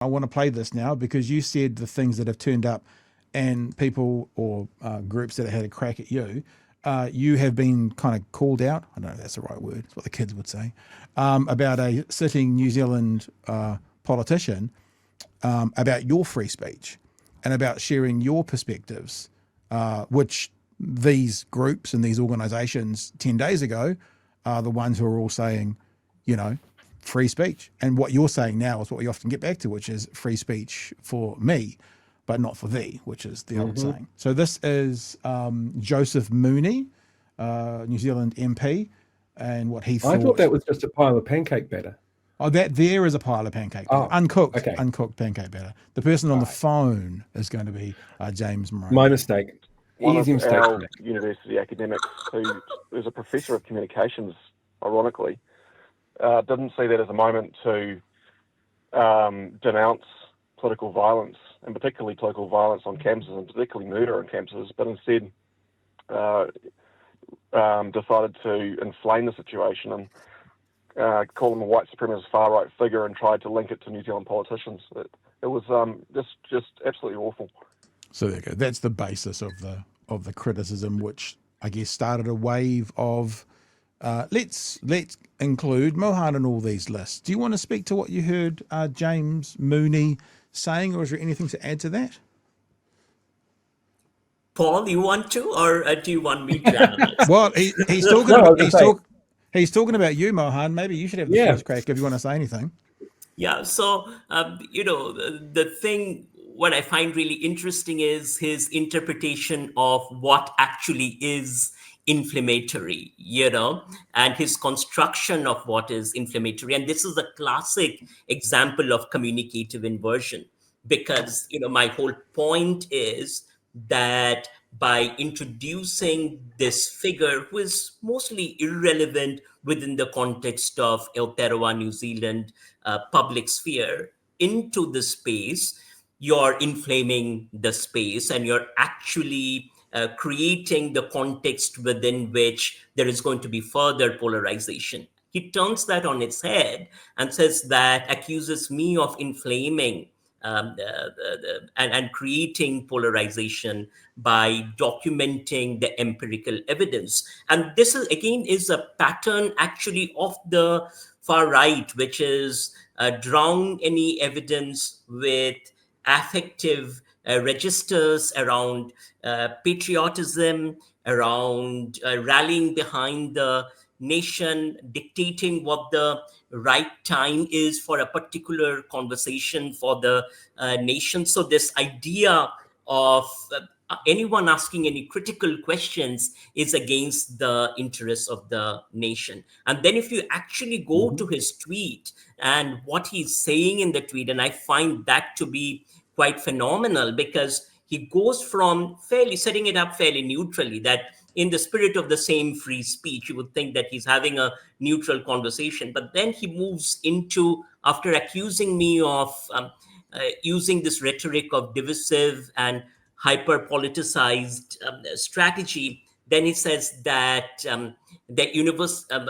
I want to play this now because you said the things that have turned up and people or groups that have had a crack at you, you have been kind of called out. I don't know if that's the right word. It's what the kids would say, about a sitting New Zealand politician, about your free speech and about sharing your perspectives, which these groups and these organisations 10 days ago are the ones who are all saying, free speech. And what you're saying now is what we often get back to, which is free speech for me, but not for thee, which is the old saying. So this is Joseph Mooney, New Zealand MP, and what he thought. I thought that was just a pile of pancake batter. Oh, that there is a pile of pancake batter. Uncooked, okay. Uncooked pancake batter. The person on the phone is going to be James Moran. My mistake. Easy mistake. One of our university academics, who is a professor of communications, ironically, didn't see that as a moment to denounce political violence, and particularly political violence on campuses, and particularly murder on campuses, but instead decided to inflame the situation and call him a white supremacist far-right figure and tried to link it to New Zealand politicians. It was just absolutely awful. So there you go. That's the basis of the criticism, which I guess started a wave of let's include Mohan in all these lists. Do you want to speak to what you heard James Mooney saying, or is there anything to add to that? Paul, you want to, or do you want me to analyze? Well, he's talking about you, Mohan. Maybe you should have the first crack if you want to say anything. Yeah. So the thing, what I find really interesting is his interpretation of what actually is inflammatory, and his construction of what is inflammatory. And this is a classic example of communicative inversion, because, my whole point is that by introducing this figure who is mostly irrelevant within the context of Aotearoa New Zealand public sphere into the space, you're inflaming the space, and you're actually creating the context within which there is going to be further polarization. He turns that on its head and says that, accuses me of inflaming and creating polarization by documenting the empirical evidence. And this is a pattern actually of the far right, which is drown any evidence with affective registers around patriotism, around rallying behind the nation, dictating what the right time is for a particular conversation for the nation. So this idea of anyone asking any critical questions is against the interests of the nation. And then if you actually go to his tweet and what he's saying in the tweet, and I find that to be quite phenomenal, because he goes from setting it up fairly neutrally, that in the spirit of the same free speech, you would think that he's having a neutral conversation. But then he moves into, after accusing me of using this rhetoric of divisive and hyper-politicized strategy, then he says that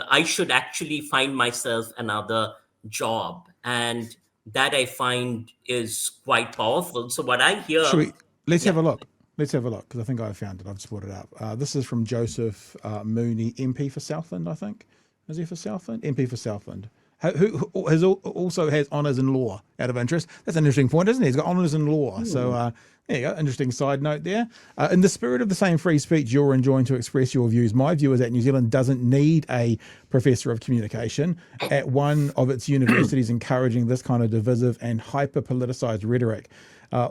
I should actually find myself another job. And that I find is quite powerful. So what I hear... Let's have a look. Let's have a look, because I think I found it. I've just brought it up. This is from Joseph Mooney, MP for Southland, I think. Is he for Southland? MP for Southland. Who also has honours in law, out of interest. That's an interesting point, isn't it? He's got honours in law. So there you go. Interesting side note there. In the spirit of the same free speech you're enjoying to express your views, my view is that New Zealand doesn't need a professor of communication at one of its universities encouraging this kind of divisive and hyper-politicised rhetoric,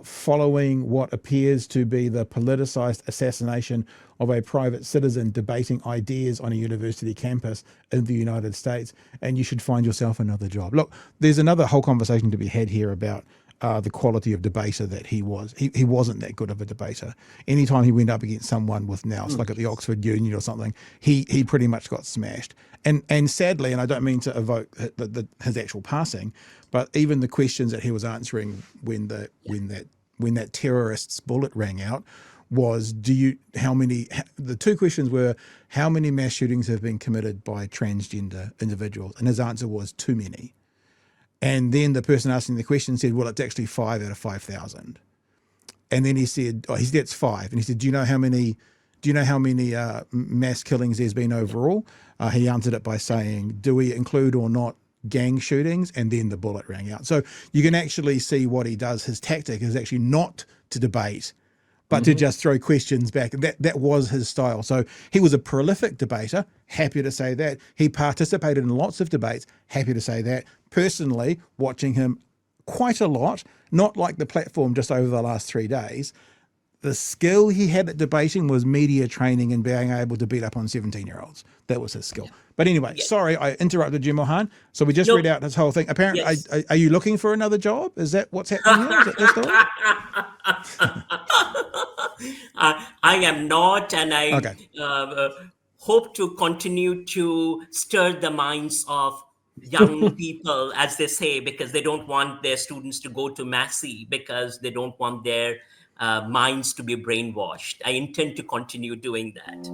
following what appears to be the politicised assassination of a private citizen debating ideas on a university campus in the United States. And you should find yourself another job. Look, there's another whole conversation to be had here about the quality of debater that he was. He wasn't that good of a debater. Anytime he went up against someone with nous, like at the Oxford Union or something, he pretty much got smashed. And sadly, and I don't mean to evoke his actual passing, but even the questions that he was answering when that terrorist's bullet rang out was, the two questions were, how many mass shootings have been committed by transgender individuals? And his answer was, too many. And then the person asking the question said, well, it's actually 5 out of 5,000. And then he said, it's 5. And he said, do you know how many mass killings there's been overall? He answered it by saying, do we include or not gang shootings? And then the bullet rang out. So you can actually see what he does. His tactic is actually not to debate, but to just throw questions back. That was his style. So he was a prolific debater, happy to say that. He participated in lots of debates, happy to say that. Personally, watching him quite a lot, not like the platform just over the last 3 days. The skill he had at debating was media training and being able to beat up on 17-year-olds. That was his skill. But anyway, sorry, I interrupted you, Mohan. So we just read out his whole thing. Apparently, are you looking for another job? Is that what's happening here? Is that the story? I am not, and I hope to continue to stir the minds of young people, as they say, because they don't want their students to go to Massey, because they don't want their minds to be brainwashed. I intend to continue doing that.